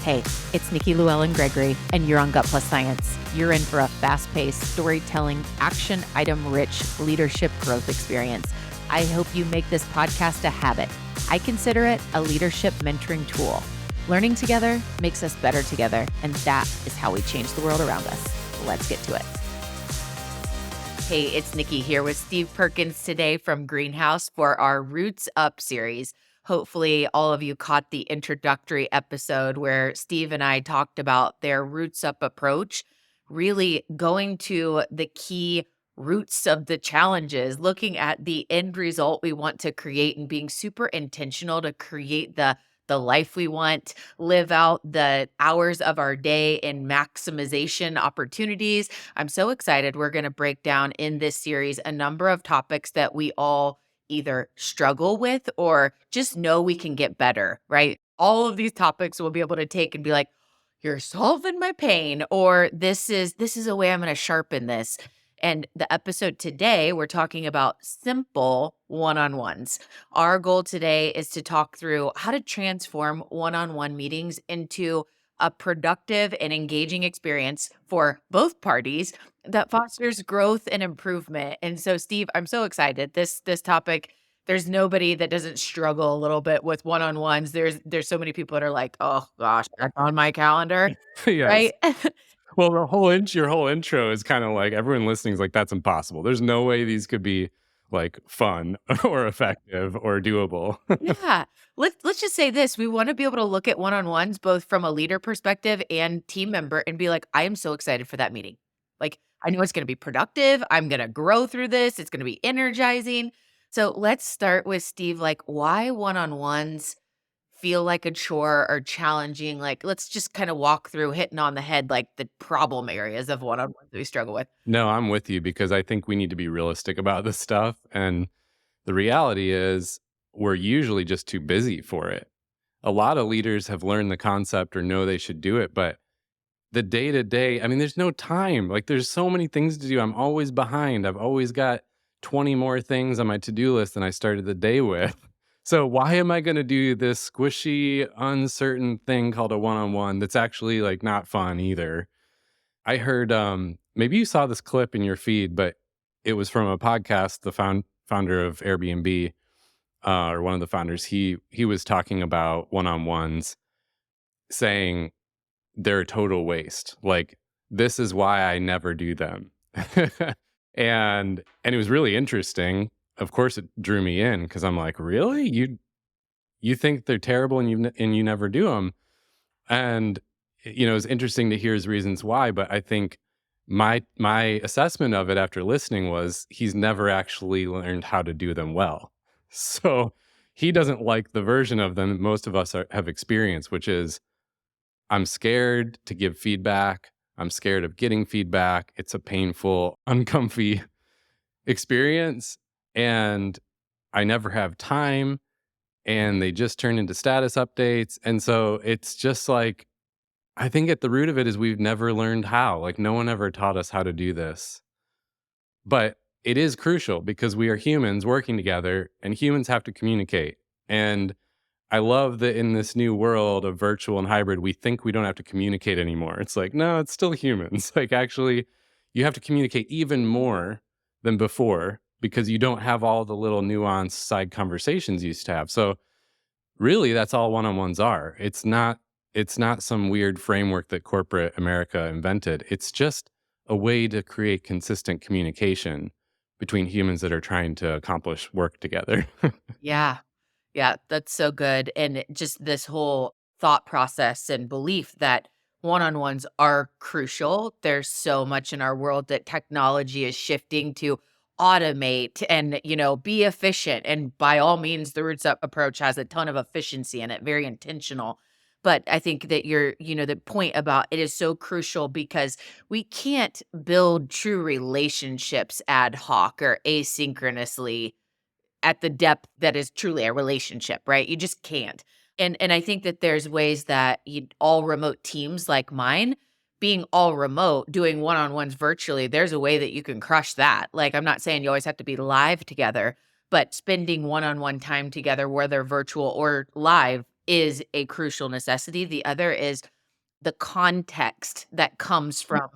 Hey, it's Nikki, Llewellyn Gregory, and you're on Gut Plus Science. You're in for a fast-paced, storytelling, action item-rich leadership growth experience. I hope you make this podcast a habit. I consider it a leadership mentoring tool. Learning together makes us better together, and that is how we change the world around us. Let's get to it. Hey, it's Nikki here with Steve Perkins today from Greenhouse for our RootsUp series. Hopefully, all of you caught the introductory episode where Steve and I talked about their RootsUp approach, really going to the key roots of the challenges, looking at the end result we want to create and being super intentional to create the life we want, live out the hours of our day in maximization opportunities. I'm so excited. We're going to break down in this series a number of topics that we all either struggle with or just know we can get better, right? All of these topics we'll be able to take and be like, you're solving my pain, or this is a way I'm going to sharpen this. And the episode today, we're talking about simple one-on-ones. Our goal today is to talk through how to transform one-on-one meetings into a productive and engaging experience for both parties that fosters growth and improvement. And so, Steve, I'm so excited. This topic, there's nobody that doesn't struggle a little bit with one-on-ones. There's so many people that are like, oh gosh, that's on my calendar, Yes. right? Well, your whole intro is kind of like everyone listening is like, that's impossible. There's no way these could be like fun or effective or doable. Yeah. Let's just say this. We want to be able to look at one-on-ones both from a leader perspective and team member and be like, I am so excited for that meeting. Like, I know it's going to be productive. I'm going to grow through this. It's going to be energizing. So let's start with Steve. Like, why one-on-ones feel like a chore or challenging? Like, let's just kind of walk through hitting on the head, like the problem areas of one-on-ones that we struggle with. No, I'm with you because I think we need to be realistic about this stuff. And the reality is we're usually just too busy for it. A lot of leaders have learned the concept or know they should do it, but the day to day, I mean, there's no time. Like, there's so many things to do. I'm always behind. I've always got 20 more things on my to-do list than I started the day with. So why am I going to do this squishy, uncertain thing called a one-on-one that's actually like not fun either? I heard, maybe you saw this clip in your feed, but it was from a podcast. The founder of Airbnb, or one of the founders, he was talking about one-on-ones, saying they're a total waste. Like, this is why I never do them. and it was really interesting. Of course, it drew me in because I'm like, really? You think they're terrible and you never do them? And it's interesting to hear his reasons why. But I think my assessment of it after listening was he's never actually learned how to do them well. So he doesn't like the version of them most of us have experienced, which is, I'm scared to give feedback. I'm scared of getting feedback. It's a painful, uncomfy experience. And I never have time. And they just turn into status updates. And so it's just like, I think at the root of it is we've never learned how. Like, no one ever taught us how to do this. But it is crucial because we are humans working together and humans have to communicate. And I love that in this new world of virtual and hybrid, we think we don't have to communicate anymore. It's like, no, it's still humans. Like, actually, you have to communicate even more than before because you don't have all the little nuanced side conversations you used to have. So really, that's all one-on-ones are. It's not some weird framework that corporate America invented. It's just a way to create consistent communication between humans that are trying to accomplish work together. Yeah. Yeah, that's so good. And just this whole thought process and belief that one-on-ones are crucial. There's so much in our world that technology is shifting to automate and, be efficient. And by all means, the Roots Up approach has a ton of efficiency in it, very intentional. But I think that the point about it is so crucial because we can't build true relationships ad hoc or asynchronously at the depth that is truly a relationship, right? You just can't. And I think that there's ways that all remote teams like mine, being all remote, doing one-on-ones virtually, there's a way that you can crush that. Like, I'm not saying you always have to be live together, but spending one-on-one time together, whether virtual or live, is a crucial necessity. The other is the context that comes from,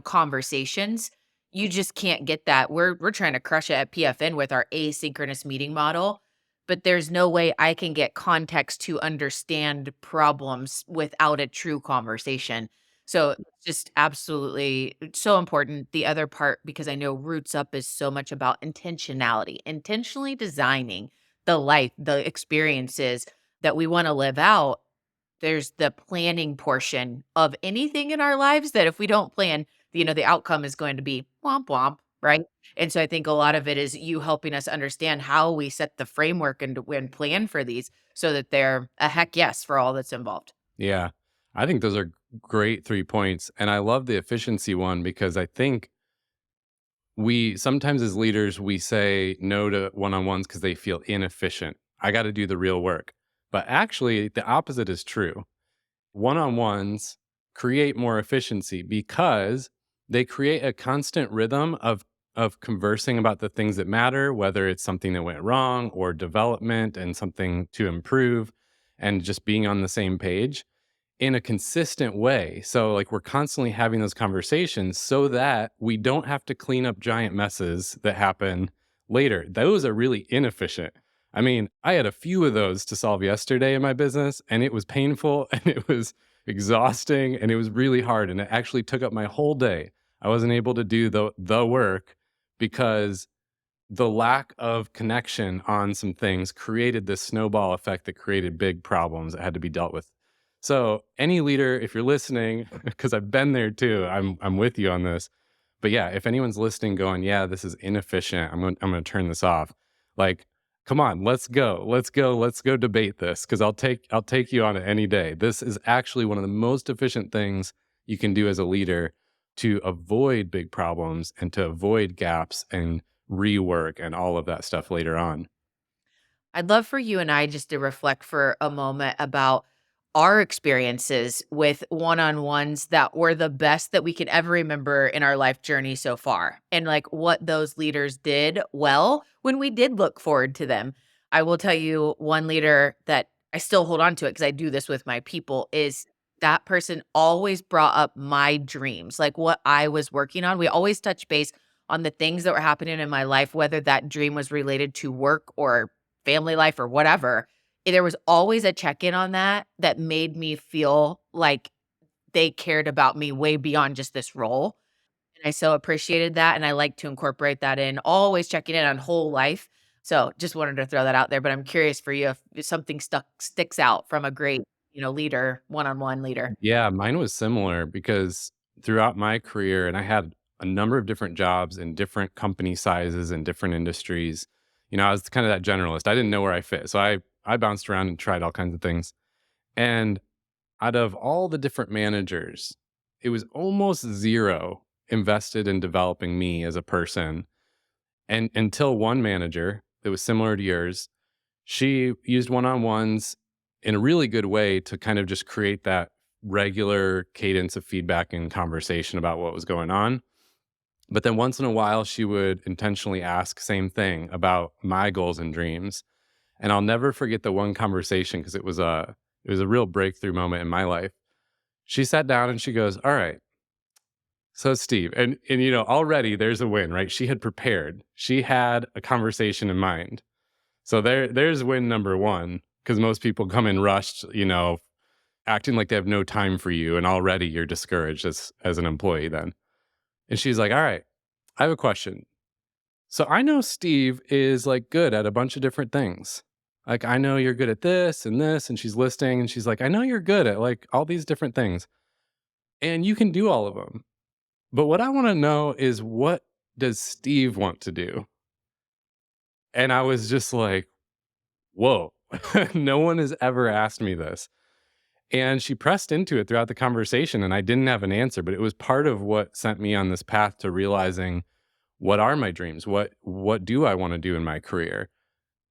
conversations. You just can't get that. We're trying to crush it at PFN with our asynchronous meeting model, but there's no way I can get context to understand problems without a true conversation. So it's just absolutely so important. The other part, because I know Roots Up is so much about intentionality, intentionally designing the life, the experiences that we want to live out. There's the planning portion of anything in our lives that if we don't plan, the outcome is going to be womp womp, right? And so I think a lot of it is you helping us understand how we set the framework and plan for these so that they're a heck yes for all that's involved. Yeah. I think those are great 3 points. And I love the efficiency one because I think we sometimes as leaders, we say no to one-on-ones because they feel inefficient. I got to do the real work. But actually, the opposite is true. One-on-ones create more efficiency because they create a constant rhythm of conversing about the things that matter, whether it's something that went wrong or development and something to improve, and just being on the same page in a consistent way. So like we're constantly having those conversations so that we don't have to clean up giant messes that happen later. Those are really inefficient. I mean, I had a few of those to solve yesterday in my business, and it was painful and it was exhausting and it was really hard, and it actually took up my whole day. I wasn't able to do the work because the lack of connection on some things created this snowball effect that created big problems that had to be dealt with. So any leader, if you're listening, because I've been there too, I'm with you on this. But yeah, if anyone's listening going, yeah, this is inefficient, I'm going to turn this off. Like, come on, let's go debate this because I'll take you on it any day. This is actually one of the most efficient things you can do as a leader to avoid big problems and to avoid gaps and rework and all of that stuff later on. I'd love for you and I just to reflect for a moment about our experiences with one-on-ones that were the best that we could ever remember in our life journey so far, and like what those leaders did well when we did look forward to them. I will tell you one leader that I still hold on to it because I do this with my people is that person always brought up my dreams, like what I was working on. We always touch base on the things that were happening in my life, whether that dream was related to work or family life or whatever. There was always a check-in on that made me feel like they cared about me way beyond just this role, and I so appreciated that, and I like to incorporate that in, always checking in on whole life. So, just wanted to throw that out there, but I'm curious for you if something sticks out from a great, leader, one-on-one leader. Yeah, mine was similar because throughout my career, and I had a number of different jobs in different company sizes and different industries. I was kind of that generalist. I didn't know where I fit. So I bounced around and tried all kinds of things. And out of all the different managers, it was almost zero invested in developing me as a person. And until one manager that was similar to yours, she used one-on-ones in a really good way to kind of just create that regular cadence of feedback and conversation about what was going on. But then once in a while, she would intentionally ask same thing about my goals and dreams. And I'll never forget the one conversation because it was a real breakthrough moment in my life. She sat down and she goes, "All right, so Steve," and already there's a win, right? She had prepared. She had a conversation in mind. So there's win number one, because most people come in rushed, acting like they have no time for you, and already you're discouraged as an employee then. And she's like, "All right, I have a question. So I know Steve is like good at a bunch of different things. Like I know you're good at this and this," and she's listing and she's like, "I know you're good at like all these different things and you can do all of them. But what I want to know is what does Steve want to do?" And I was just like, "Whoa." No one has ever asked me this. And she pressed into it throughout the conversation and I didn't have an answer, but it was part of what sent me on this path to realizing what are my dreams? What do I want to do in my career?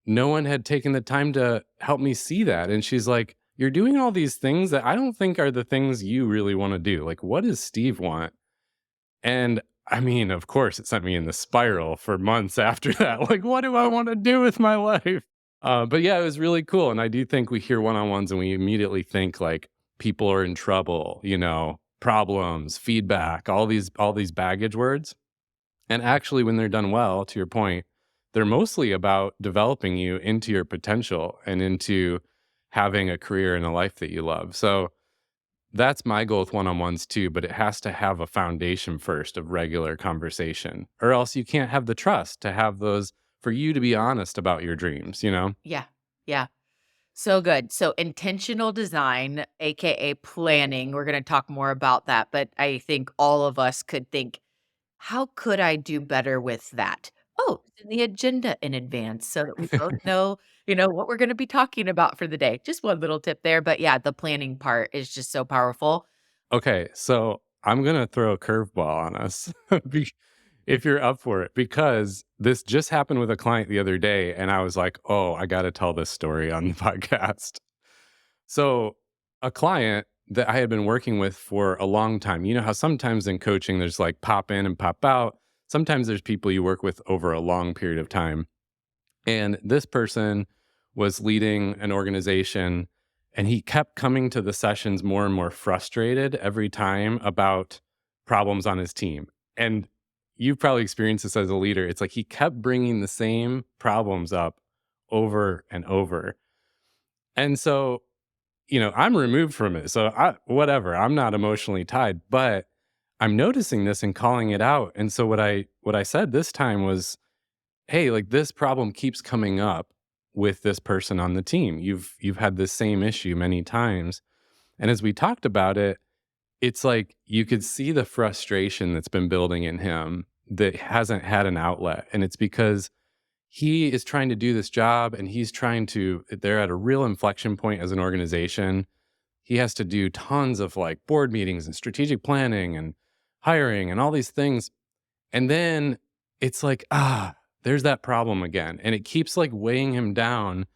No one had taken the time to help me see that. And she's like, "You're doing all these things that I don't think are the things you really want to do. Like, what does Steve want?" And I mean, of course, it sent me in the spiral for months after that. Like, what do I want to do with my life? But yeah, it was really cool. And I do think we hear one-on-ones and we immediately think like people are in trouble, problems, feedback, all these baggage words. And actually, when they're done well, to your point, they're mostly about developing you into your potential and into having a career and a life that you love. So that's my goal with one-on-ones too, but it has to have a foundation first of regular conversation, or else you can't have the trust to have those for you to be honest about your dreams. Yeah. Yeah. So good. So intentional design, AKA planning. We're going to talk more about that, but I think all of us could think, how could I do better with that? Oh, it's in the agenda in advance so that we both know, what we're going to be talking about for the day. Just one little tip there. But yeah, the planning part is just so powerful. Okay, so I'm gonna throw a curveball on us if you're up for it, because this just happened with a client the other day, and I was like, "Oh, I got to tell this story on the podcast." So, a client that I had been working with for a long time. You know how sometimes in coaching there's like pop in and pop out. Sometimes there's people you work with over a long period of time. And this person was leading an organization, and he kept coming to the sessions more and more frustrated every time about problems on his team. And you've probably experienced this as a leader. It's like he kept bringing the same problems up over and over. And so, I'm removed from it. So, whatever, I'm not emotionally tied, but I'm noticing this and calling it out. And so what I said this time was, hey, like this problem keeps coming up with this person on the team. You've had this same issue many times. And as we talked about it, it's like you could see the frustration that's been building in him that hasn't had an outlet. And it's because he is trying to do this job, and they're at a real inflection point as an organization. He has to do tons of like board meetings and strategic planning and hiring and all these things. And then it's like, there's that problem again. And it keeps like weighing him down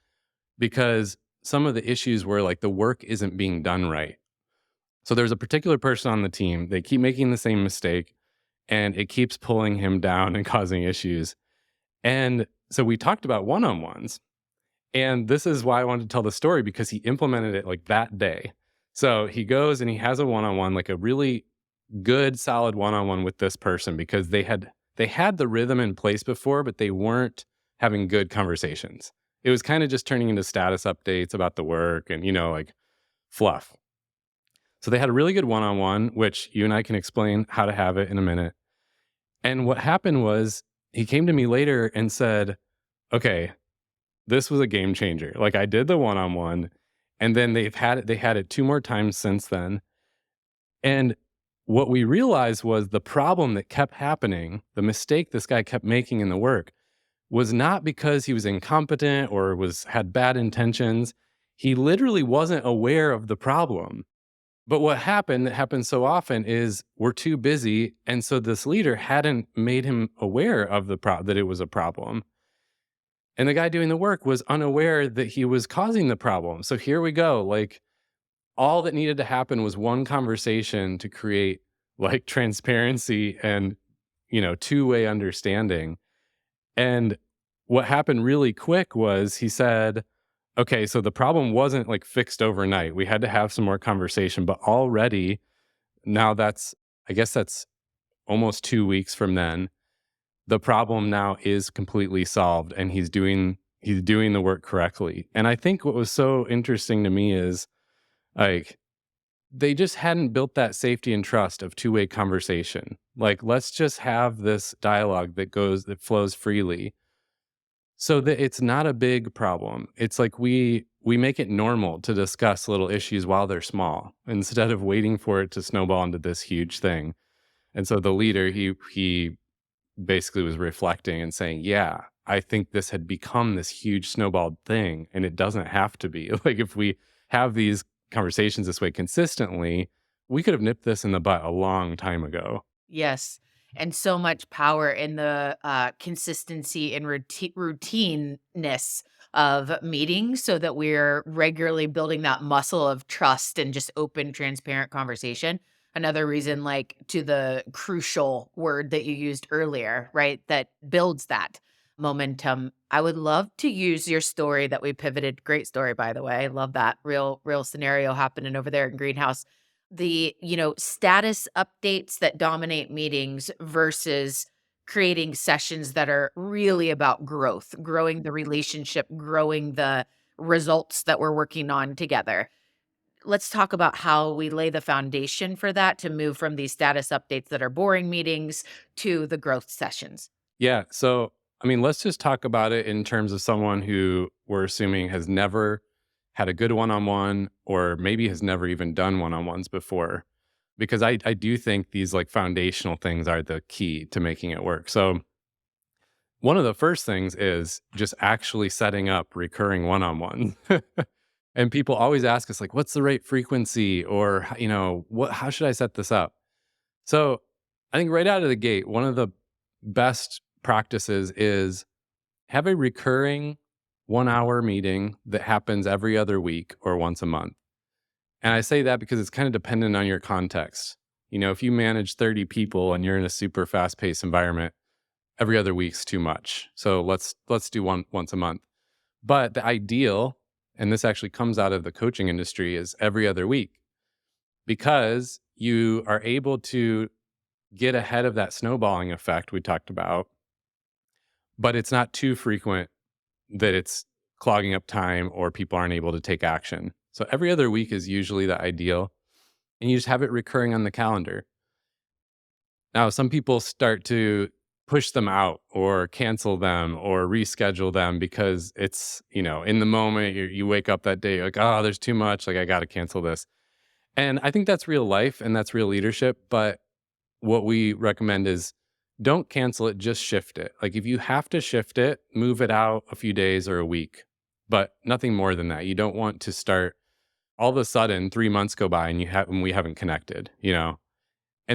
because some of the issues where like the work isn't being done right. So there's a particular person on the team, they keep making the same mistake, and it keeps pulling him down and causing issues. And so we talked about one-on-ones. And this is why I wanted to tell the story, because he implemented it like that day. So he goes and he has a one-on-one, like a really good, solid one-on-one with this person, because they had the rhythm in place before, but they weren't having good conversations. It was kind of just turning into status updates about the work and, like fluff. So they had a really good one-on-one, which you and I can explain how to have it in a minute. And what happened was he came to me later and said, okay, this was a game changer. Like I did the one-on-one, and then they had it two more times since then. And what we realized was the problem that kept happening, the mistake this guy kept making in the work, was not because he was incompetent or had bad intentions. He literally wasn't aware of the problem. But what happened that happens so often is we're too busy, and so this leader hadn't made him aware of that it was a problem. And the guy doing the work was unaware that he was causing the problem. So here we go. Like all that needed to happen was one conversation to create like transparency and, two-way understanding. And what happened really quick was he said, okay, so the problem wasn't like fixed overnight. We had to have some more conversation, but already now I guess that's almost 2 weeks from then. The problem now is completely solved, and he's doing the work correctly. And I think what was so interesting to me is like they just hadn't built that safety and trust of two-way conversation. Like, let's just have this dialogue that flows freely so that it's not a big problem. It's like we make it normal to discuss little issues while they're small instead of waiting for it to snowball into this huge thing. And so the leader, he basically was reflecting and saying, yeah, I think this had become this huge snowballed thing, and it doesn't have to be. Like if we have these conversations this way consistently, we could have nipped this in the butt a long time ago. Yes. And so much power in the consistency and routineness of meetings so that we're regularly building that muscle of trust and just open, transparent conversation. Another reason, like to the crucial word that you used earlier, right? That builds that momentum, I would love to use your story that we pivoted. Great story, by the way. I love that. Real scenario happening over there in Greenhouse. The, status updates that dominate meetings versus creating sessions that are really about growth, growing the relationship, growing the results that we're working on together. Let's talk about how we lay the foundation for that to move from these status updates that are boring meetings to the growth sessions. Yeah. So, I mean, let's just talk about it in terms of someone who we're assuming has never had a good one on one, or maybe has never even done one on ones before. Because I do think these like foundational things are the key to making it work. So, one of the first things is just actually setting up recurring one on one. And people always ask us, like, what's the right frequency? Or, how should I set this up? So, I think right out of the gate, one of the best practices is have a recurring 1 hour meeting that happens every other week or once a month. And I say that because it's kind of dependent on your context. If you manage 30 people and you're in a super fast paced environment, every other week's too much. So let's do one once a month. But the ideal, and this actually comes out of the coaching industry, is every other week, because you are able to get ahead of that snowballing effect we talked about, but it's not too frequent that it's clogging up time or people aren't able to take action. So every other week is usually the ideal, and you just have it recurring on the calendar. Now, some people start to push them out or cancel them or reschedule them because it's, in the moment you wake up that day, you're like, oh, there's too much. Like, I got to cancel this. And I think that's real life and that's real leadership. But what we recommend is don't cancel it, just shift it. Like, if you have to shift it, move it out a few days or a week, but nothing more than that. You don't want to start all of a sudden 3 months go by and we haven't connected. And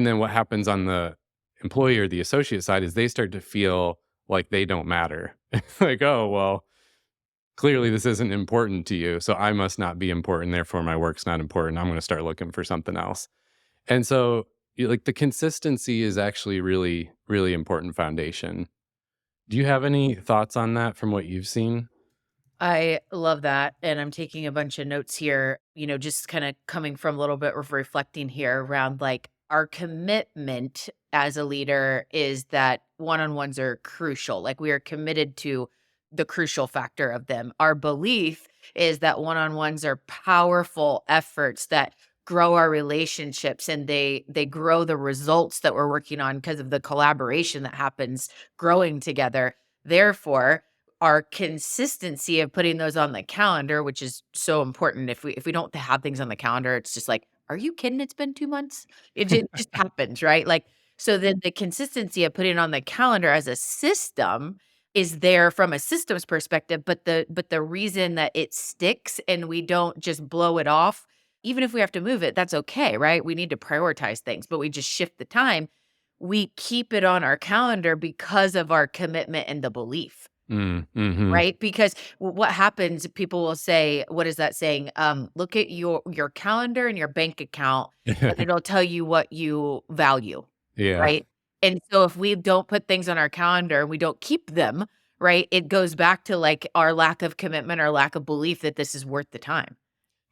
then what happens on the employee or the associate side is they start to feel like they don't matter. Like, oh, well, clearly this isn't important to you, so I must not be important. Therefore, my work's not important. I'm going to start looking for something else. And so, like, the consistency is actually really, really important foundation. Do you have any thoughts on that from what you've seen? I love that. And I'm taking a bunch of notes here, just kind of coming from a little bit of reflecting here around like our commitment as a leader is that one on ones are crucial. Like, we are committed to the crucial factor of them. Our belief is that one on ones are powerful efforts that grow our relationships, and they grow the results that we're working on because of the collaboration that happens growing together. Therefore, our consistency of putting those on the calendar, which is so important. If we don't have things on the calendar, it's just like, are you kidding? It's been 2 months. It just happens, right? Like, so then the consistency of putting it on the calendar as a system is there from a systems perspective, but the reason that it sticks and we don't just blow it off, even if we have to move it, that's okay, right? We need to prioritize things, but we just shift the time. We keep it on our calendar because of our commitment and the belief. Mm-hmm. Right? Because what happens, people will say, what is that saying? Look at your calendar and your bank account, and it'll tell you what you value, Yeah, right? And so if we don't put things on our calendar and we don't keep them, right, it goes back to like our lack of commitment or lack of belief that this is worth the time.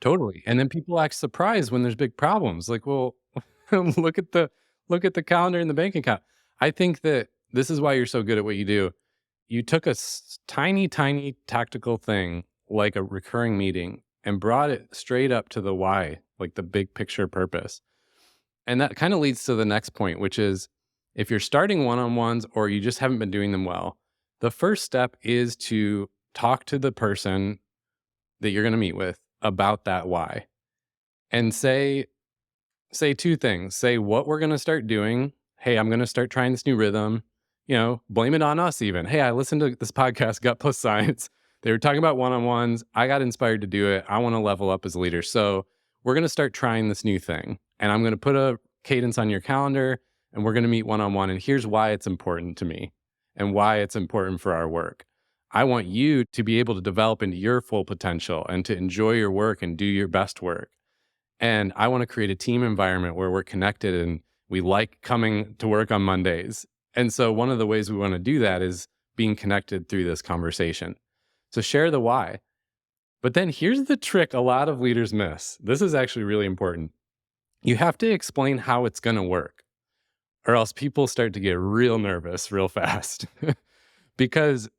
totally. And then people act surprised when there's big problems. Like, well, look at the calendar and the bank account. I think that this is why you're so good at what you do. You took a tiny, tiny tactical thing like a recurring meeting and brought it straight up to the why, like the big picture purpose. And that kind of leads to the next point, which is if you're starting one on ones or you just haven't been doing them well, the first step is to talk to the person that you're going to meet with about that why, and say two things. Say what we're going to start doing. Hey, I'm going to start trying this new rhythm. Blame it on us even. Hey, I listened to this podcast, Gut Plus Science. They were talking about one-on-ones. I got inspired to do it. I want to level up as a leader. So we're going to start trying this new thing. And I'm going to put a cadence on your calendar and we're going to meet one-on-one. And here's why it's important to me and why it's important for our work. I want you to be able to develop into your full potential and to enjoy your work and do your best work. And I want to create a team environment where we're connected and we like coming to work on Mondays. And so one of the ways we want to do that is being connected through this conversation. So share the why. But then here's the trick a lot of leaders miss. This is actually really important. You have to explain how it's going to work, or else people start to get real nervous real fast. Because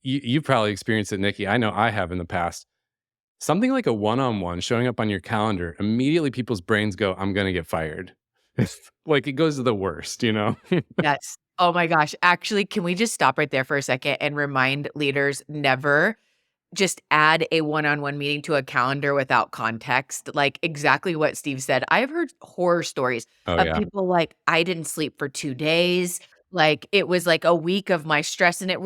you probably experienced it, Nikki. I know I have in the past. Something like a one-on-one showing up on your calendar, immediately people's brains go, I'm going to get fired. Like it goes to the worst, you know? Yes. Oh my gosh. Actually, can we just stop right there for a second and remind leaders never just add a one-on-one meeting to a calendar without context, like exactly what Steve said. I've heard horror stories Oh, of yeah. people like, I didn't sleep for 2 days. Like it was like a week of my stress. And it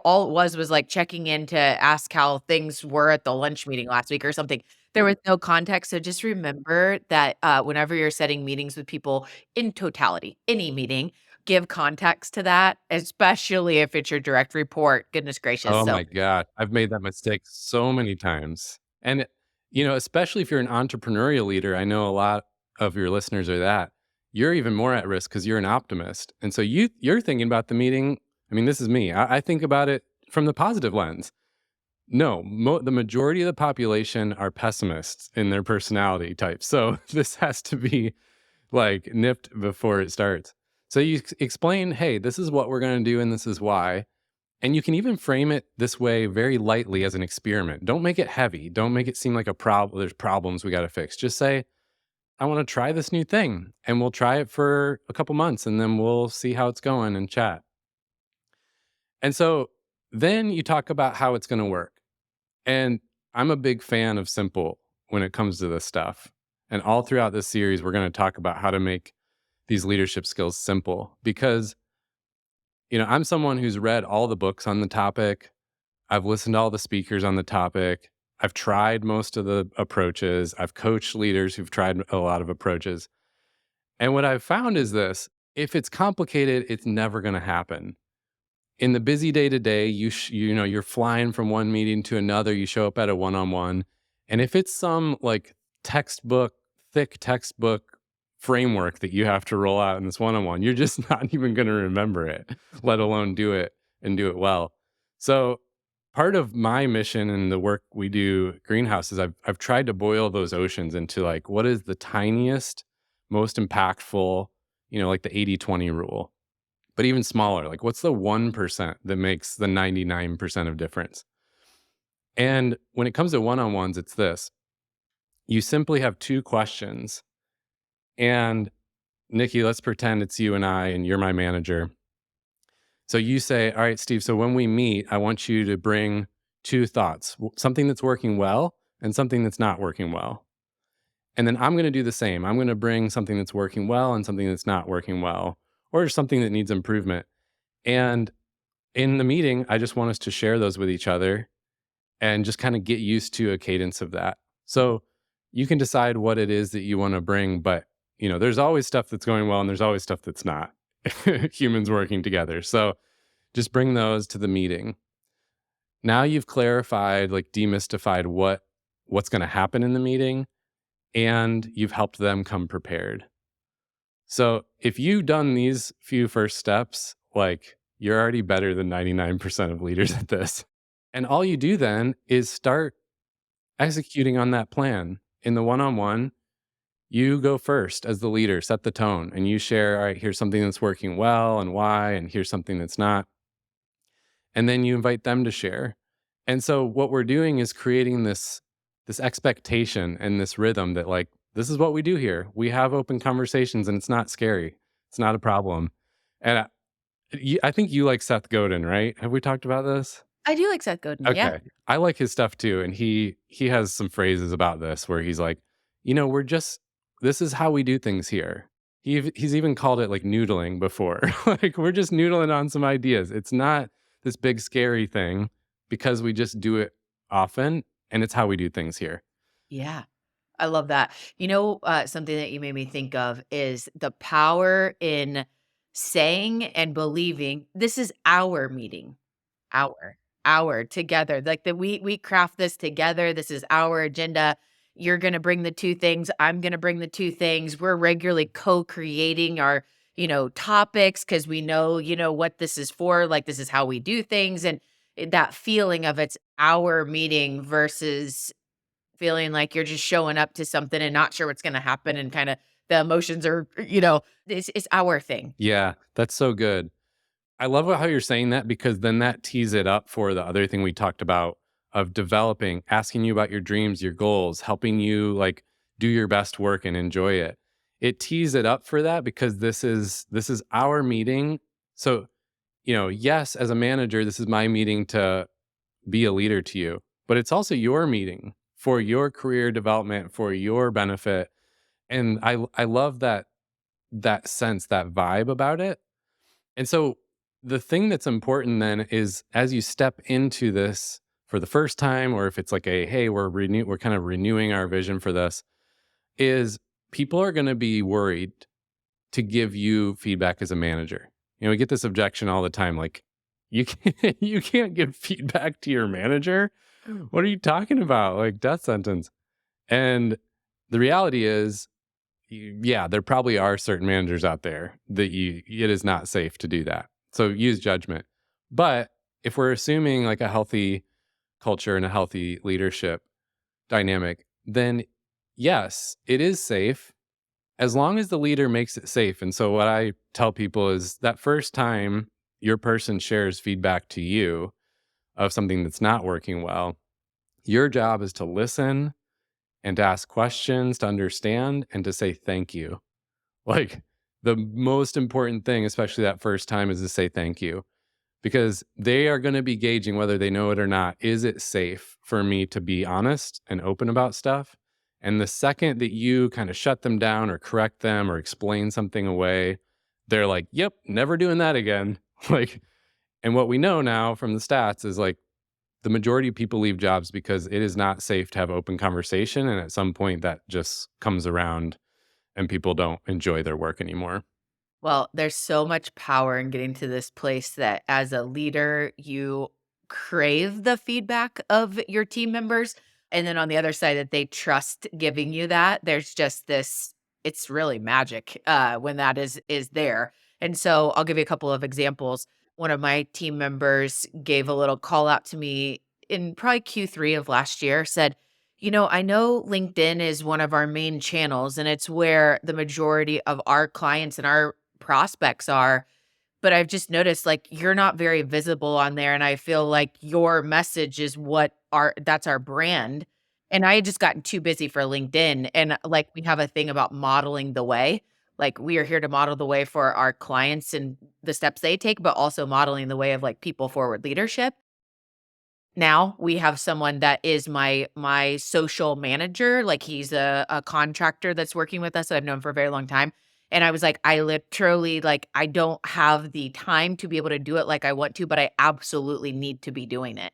all it was like checking in to ask how things were at the lunch meeting last week or something. There was no context. So just remember that whenever you're setting meetings with people in totality, any meeting, give context to that, especially if it's your direct report. Goodness gracious. Oh So my God. I've made that mistake so many times. And, especially if you're an entrepreneurial leader, I know a lot of your listeners are that. You're even more at risk because you're an optimist. And so you're thinking about the meeting. I mean, this is me. I think about it from the positive lens. No, the majority of the population are pessimists in their personality type. So this has to be like nipped before it starts. So you explain, hey, this is what we're going to do and this is why. And you can even frame it this way very lightly as an experiment. Don't make it heavy. Don't make it seem like a problem. There's problems we got to fix. Just say, I want to try this new thing and we'll try it for a couple months and then we'll see how it's going and chat. And so then you talk about how it's going to work. And I'm a big fan of simple when it comes to this stuff. And all throughout this series, we're going to talk about how to make these leadership skills simple because, I'm someone who's read all the books on the topic. I've listened to all the speakers on the topic. I've tried most of the approaches. I've coached leaders who've tried a lot of approaches. And what I've found is this: if it's complicated, it's never going to happen. In the busy day to day, you're flying from one meeting to another, you show up at a one-on-one, and if it's some like thick textbook framework that you have to roll out in this one-on-one, you're just not even going to remember it, let alone do it and do it well. So part of my mission and the work we do at Greenhouse is I've tried to boil those oceans into like what is the tiniest, most impactful, like the 80-20 rule. But even smaller, like what's the 1% that makes the 99% of difference? And when it comes to one-on-ones, it's this. You simply have 2 questions. And Nikki, let's pretend it's you and I and you're my manager. So you say, all right, Steve, so when we meet, I want you to bring 2 thoughts, something that's working well and something that's not working well. And then I'm going to do the same. I'm going to bring something that's working well and something that's not working well, or something that needs improvement. And in the meeting, I just want us to share those with each other and just kind of get used to a cadence of that. So you can decide what it is that you want to bring, but there's always stuff that's going well and there's always stuff that's not. Humans working together. So just bring those to the meeting. Now you've clarified, like demystified what's going to happen in the meeting, and you've helped them come prepared. So if you've done these few first steps, like you're already better than 99% of leaders at this. And all you do then is start executing on that plan. In the one-on-one, you go first as the leader, set the tone, and you share, all right, here's something that's working well and why, and here's something that's not. And then you invite them to share. And so what we're doing is creating this expectation and this rhythm that like, this is what we do here. We have open conversations and it's not scary. It's not a problem. And I think you like Seth Godin, right? Have we talked about this? I do like Seth Godin. Yeah. Okay. I like his stuff too. And he has some phrases about this where he's like, this is how we do things here. He's even called it like noodling before. Like we're just noodling on some ideas. It's not this big scary thing because we just do it often and it's how we do things here. Yeah. I love that. Something that you made me think of is the power in saying and believing this is our meeting, our together. Like that we craft this together. This is our agenda. You're going to bring the 2 things. I'm going to bring the 2 things. We're regularly co-creating our topics because we know, what this is for, like this is how we do things. And that feeling of it's our meeting versus feeling like you're just showing up to something and not sure what's going to happen and kind of the emotions are, it's our thing. Yeah, that's so good. I love how you're saying that because then that tees it up for the other thing we talked about of developing, asking you about your dreams, your goals, helping you like do your best work and enjoy it. It tees it up for that because this is our meeting. So, yes, as a manager, this is my meeting to be a leader to you, but it's also your meeting for your career development, for your benefit. And I love that sense, that vibe about it. And so the thing that's important then is as you step into this for the first time, or if it's like hey, we're kind of renewing our vision for this, is people are going to be worried to give you feedback as a manager. We get this objection all the time, like you can't, you can't give feedback to your manager. What are you talking about? Like death sentence. And the reality is, yeah, there probably are certain managers out there that it is not safe to do that. So use judgment. But if we're assuming like a healthy culture and a healthy leadership dynamic, then yes, it is safe as long as the leader makes it safe. And so what I tell people is that first time your person shares feedback to you of something that's not working well, your job is to listen and to ask questions, to understand, and to say thank you. Like the most important thing, especially that first time, is to say thank you because they are going to be gauging whether they know it or not. Is it safe for me to be honest and open about stuff? And the second that you kind of shut them down or correct them or explain something away, they're like, yep, never doing that again. Like, and what we know now from the stats is like the majority of people leave jobs because it is not safe to have open conversation. And at some point that just comes around and people don't enjoy their work anymore. Well, there's so much power in getting to this place that as a leader, you crave the feedback of your team members. And then on the other side, that they trust giving you that. There's just this, it's really magic when that is there. And so I'll give you a couple of examples. One of my team members gave a little call out to me in probably Q3 of last year, said, I know LinkedIn is one of our main channels and it's where the majority of our clients and our prospects are, but I've just noticed like you're not very visible on there and I feel like your message is what that's our brand. And I had just gotten too busy for LinkedIn and like we have a thing about modeling the way. Like we are here to model the way for our clients and the steps they take, but also modeling the way of like people forward leadership. Now we have someone that is my social manager, like he's a contractor that's working with us that I've known for a very long time. And I was like, I literally like I don't have the time to be able to do it like I want to, but I absolutely need to be doing it.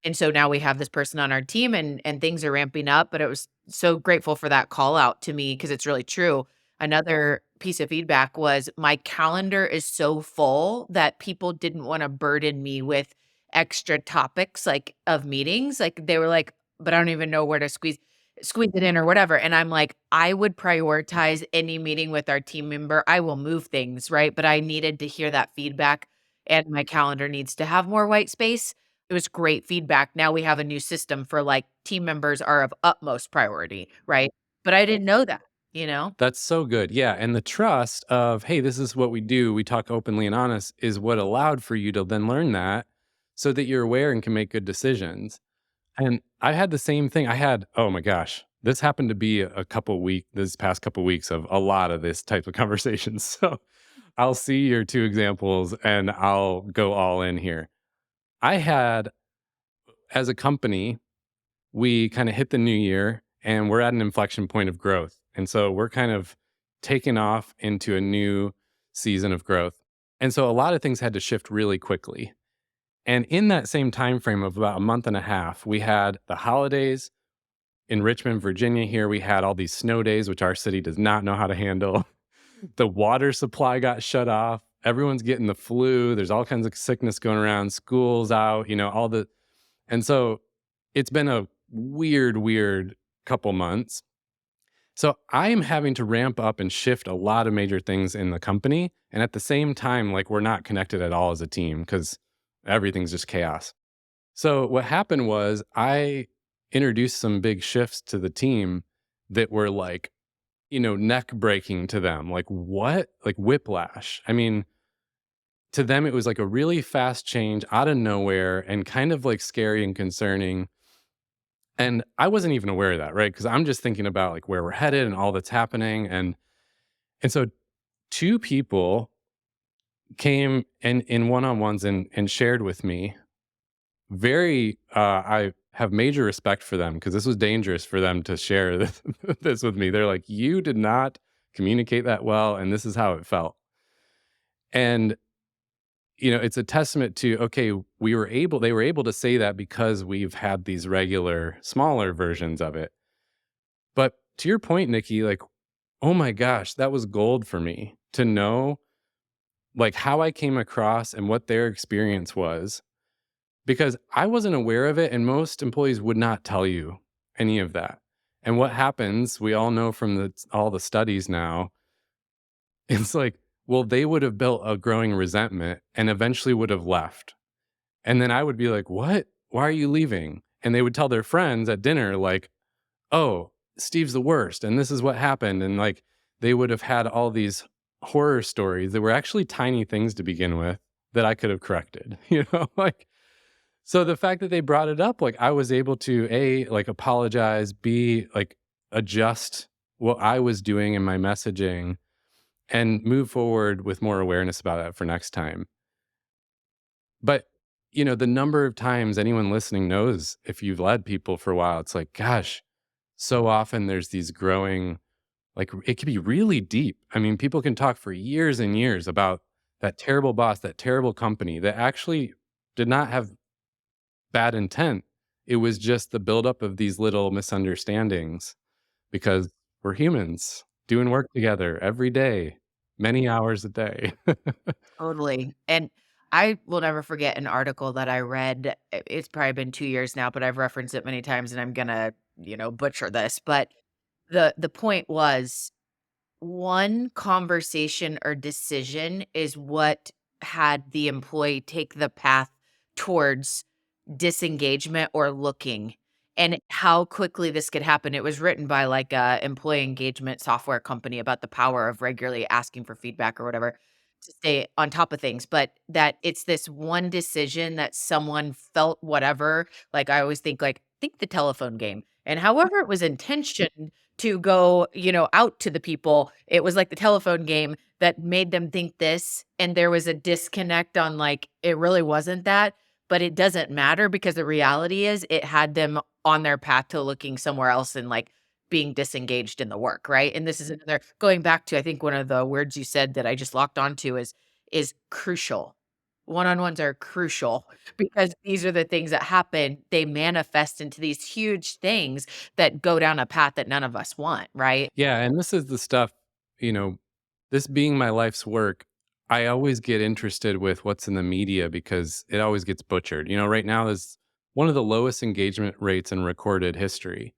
And so now we have this person on our team and things are ramping up, but it was so grateful for that call out to me because it's really true. Another piece of feedback was my calendar is so full that people didn't want to burden me with extra topics, like, of meetings, like, they were like, "But I don't even know where to squeeze it in or whatever," and I'm like, "I would prioritize any meeting with our team member, I will move things, right?" But I needed to hear that feedback, and my calendar needs to have more white space. It was great feedback. Now we have a new system for, like, team members are of utmost priority, right? But I didn't know that, you know? That's so good. Yeah. And the trust of, hey, this is what we do. We talk openly and honest is what allowed for you to then learn that so that you're aware and can make good decisions. And I had the same thing. Oh my gosh, this happened to be this past couple weeks of a lot of this type of conversations. So I'll see your two examples and I'll go all in here. I had, as a company, we kind of hit the new year and we're at an inflection point of growth. And so we're kind of taking off into a new season of growth. And so a lot of things had to shift really quickly. And in that same time frame of about a month and a half, we had the holidays in Richmond, Virginia here. We had all these snow days, which our city does not know how to handle. The water supply got shut off. Everyone's getting the flu. There's all kinds of sickness going around. School's out, and so it's been a weird couple months. So I am having to ramp up and shift a lot of major things in the company. And at the same time, like we're not connected at all as a team because everything's just chaos. So what happened was I introduced some big shifts to the team that were like, neck breaking to them. Like what? Like whiplash. I mean, to them, it was like a really fast change out of nowhere and kind of like scary and concerning. And I wasn't even aware of that, right? Because I'm just thinking about like where we're headed and all that's happening. And so two people came in one-on-ones and shared with me very I have major respect for them because this was dangerous for them to share this with me. They're like, you did not communicate that well, and this is how it felt. And it's a testament to, okay, they were able to say that because we've had these regular smaller versions of it. But to your point, Nikki, like, oh my gosh, that was gold for me to know like how I came across and what their experience was, because I wasn't aware of it and most employees would not tell you any of that. And what happens, we all know from all the studies now, it's like, well, they would have built a growing resentment and eventually would have left. And then I would be like, "What? Why are you leaving?" And they would tell their friends at dinner like, "Oh, Steve's the worst and this is what happened." And like they would have had all these horror stories that were actually tiny things to begin with that I could have corrected, like so the fact that they brought it up, like I was able to A, like apologize, B, like adjust what I was doing in my messaging and move forward with more awareness about that for next time. But, the number of times anyone listening knows if you've led people for a while, it's like, gosh, so often there's these growing, like it can be really deep. I mean, people can talk for years and years about that terrible boss, that terrible company that actually did not have bad intent. It was just the buildup of these little misunderstandings because we're humans doing work together every day, many hours a day. Totally. And I will never forget an article that I read. It's probably been 2 years now, but I've referenced it many times and I'm gonna, butcher this. But the point was one conversation or decision is what had the employee take the path towards disengagement or looking, and how quickly this could happen. It was written by like a employee engagement software company about the power of regularly asking for feedback or whatever to stay on top of things, but that it's this one decision that someone felt whatever. Like I always think the telephone game, and however it was intentioned to go, out to the people, it was like the telephone game that made them think this, and there was a disconnect on like it really wasn't that, but it doesn't matter because the reality is it had them on their path to looking somewhere else and like being disengaged in the work, right? And this is another going back to I think one of the words you said that I just locked onto is crucial. One-on-ones are crucial because these are the things that happen. They manifest into these huge things that go down a path that none of us want, right? Yeah, and this is the stuff, you know, this being my life's work, I always get interested with what's in the media because it always gets butchered. Right now is one of the lowest engagement rates in recorded history.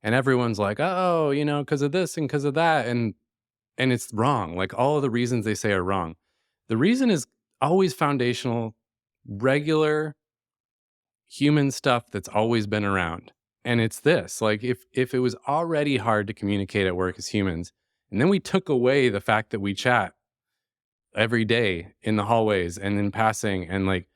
And everyone's like, "Oh, because of this and because of that." And it's wrong. Like all of the reasons they say are wrong. The reason is always foundational, regular human stuff that's always been around. And it's this, like if it was already hard to communicate at work as humans, and then we took away the fact that we chat every day in the hallways and in passing and like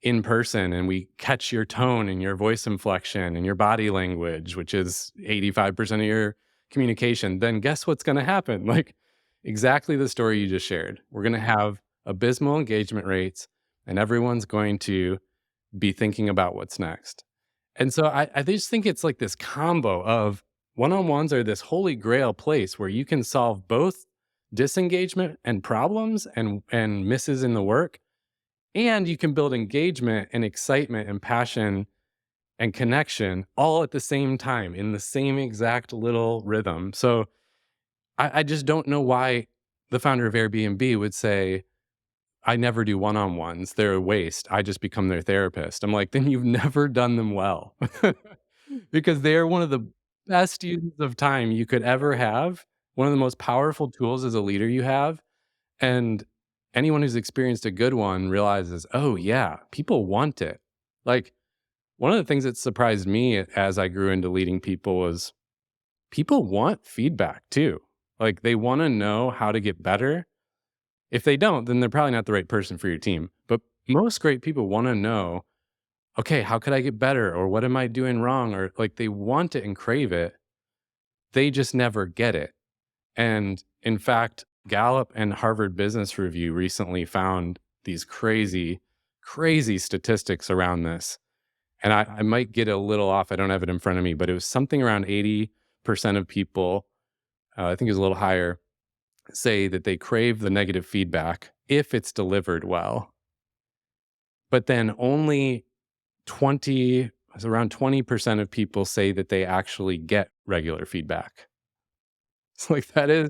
in person, and we catch your tone and your voice inflection and your body language, which is 85% of your communication, then guess what's going to happen? Like exactly the story you just shared. We're going to have abysmal engagement rates and everyone's going to be thinking about what's next. And so I just think it's like this combo of one-on-ones are this holy grail place where you can solve both disengagement and problems and misses in the work, and you can build engagement and excitement and passion and connection all at the same time in the same exact little rhythm. So I just don't know why the founder of Airbnb would say, I never do one-on-ones. They're a waste. I just become their therapist. I'm like, then you've never done them well. Because they're one of the best use of time you could ever have, one of the most powerful tools as a leader you have. And anyone who's experienced a good one realizes, oh, yeah, people want it. Like, one of the things that surprised me as I grew into leading people was people want feedback too. Like, they want to know how to get better. If they don't, then they're probably not the right person for your team. But most great people want to know, okay, how could I get better? Or what am I doing wrong? Or like they want it and crave it. They just never get it. And in fact, Gallup and Harvard Business Review recently found these crazy, crazy statistics around this. And I might get a little off. I don't have it in front of me, but it was something around 80% of people, I think it was a little higher, say that they crave the negative feedback if it's delivered well. But then only 20, it's around 20% of people say that they actually get regular feedback. It's like that is,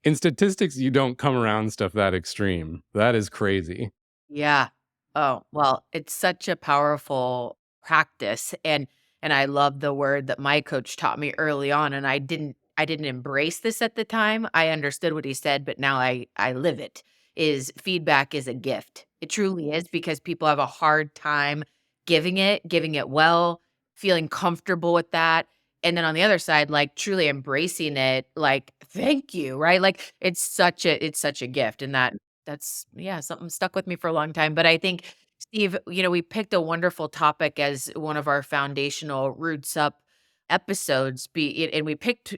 in statistics, you don't come around stuff that extreme. That is crazy. Yeah. Oh, well, it's such a powerful practice, and I love the word that my coach taught me early on, and I didn't embrace this at the time. I understood what he said, but now I live it. Is feedback is a gift. It truly is, because people have a hard time giving it well, feeling comfortable with that. And then on the other side, like truly embracing it, like, thank you, right? Like it's such a gift. And that's, yeah, something stuck with me for a long time. But I think, Steve, we picked a wonderful topic as one of our foundational Roots Up episodes, and we picked,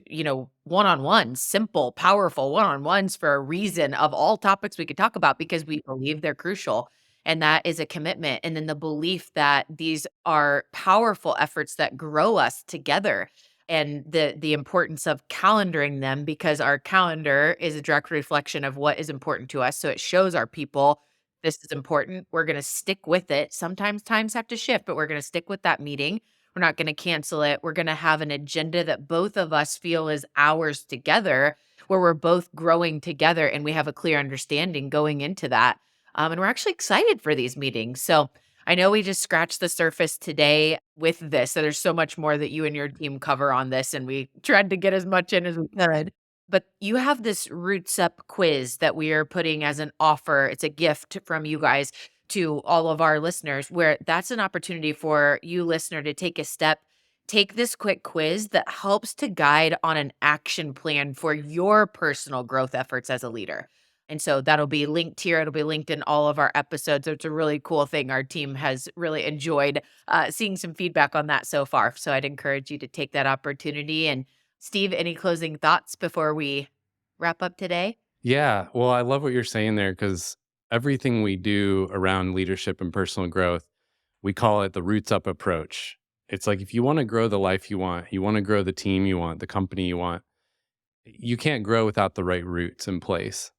one-on-ones, simple, powerful one-on-ones for a reason, of all topics we could talk about, because we believe they're crucial. And that is a commitment. And then the belief that these are powerful efforts that grow us together, and the importance of calendaring them, because our calendar is a direct reflection of what is important to us. So it shows our people, this is important. We're going to stick with it. Sometimes times have to shift, but we're going to stick with that meeting. We're not going to cancel it. We're going to have an agenda that both of us feel is ours together, where we're both growing together and we have a clear understanding going into that. And we're actually excited for these meetings. So I know we just scratched the surface today with this. So there's so much more that you and your team cover on this, and we tried to get as much in as we could. But you have this Roots Up quiz that we are putting as an offer. It's a gift from you guys to all of our listeners, where that's an opportunity for you, listener, to take a step, take this quick quiz that helps to guide on an action plan for your personal growth efforts as a leader. And so that'll be linked here. It'll be linked in all of our episodes. So it's a really cool thing. Our team has really enjoyed seeing some feedback on that so far. So I'd encourage you to take that opportunity. And Steve, any closing thoughts before we wrap up today? Yeah. Well, I love what you're saying there because everything we do around leadership and personal growth, we call it the Roots Up approach. It's like if you want to grow the life you want to grow the team you want, the company you want, you can't grow without the right roots in place.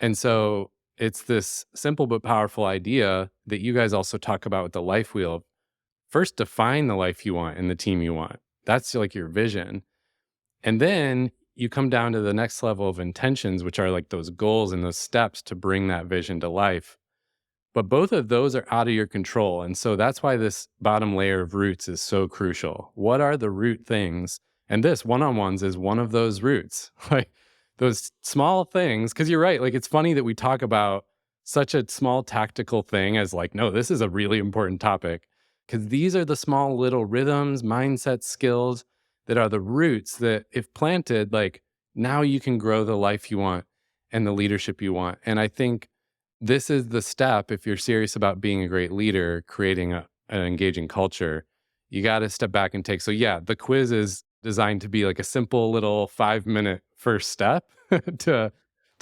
And so it's this simple but powerful idea that you guys also talk about with the life wheel. First, define the life you want and the team you want. That's like your vision. And then you come down to the next level of intentions, which are like those goals and those steps to bring that vision to life. But both of those are out of your control. And so that's why this bottom layer of roots is so crucial. What are the root things? And this one-on-ones is one of those roots. Like those small things, because you're right. Like it's funny that we talk about such a small tactical thing as like, no, this is a really important topic. Because these are the small little rhythms, mindset, skills that are the roots that, if planted, like now you can grow the life you want and the leadership you want. And I think this is the step. If you're serious about being a great leader, creating an engaging culture, you got to step back and take. So yeah, the quiz is designed to be like a simple little 5-minute first step to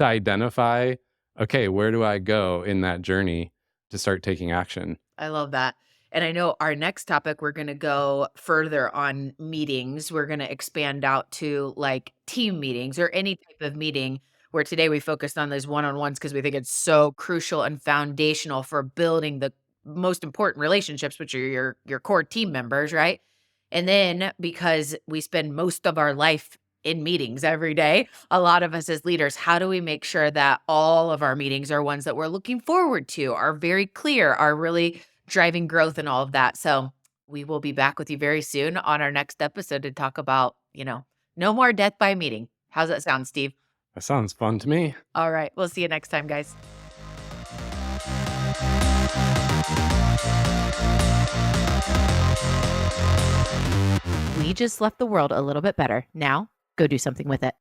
identify, okay, where do I go in that journey to start taking action? I love that. And I know our next topic, we're going to go further on meetings. We're going to expand out to like team meetings or any type of meeting, where today we focused on those one-on-ones because we think it's so crucial and foundational for building the most important relationships, which are your core team members, right? And then because we spend most of our life in meetings every day, a lot of us as leaders, how do we make sure that all of our meetings are ones that we're looking forward to, are very clear, are really driving growth and all of that? So We will be back with you very soon on our next episode to talk about, no more death by meeting. How's that sound, Steve? That sounds fun to me. All right. We'll see you next time, guys. We just left the world a little bit better. Now, go do something with it.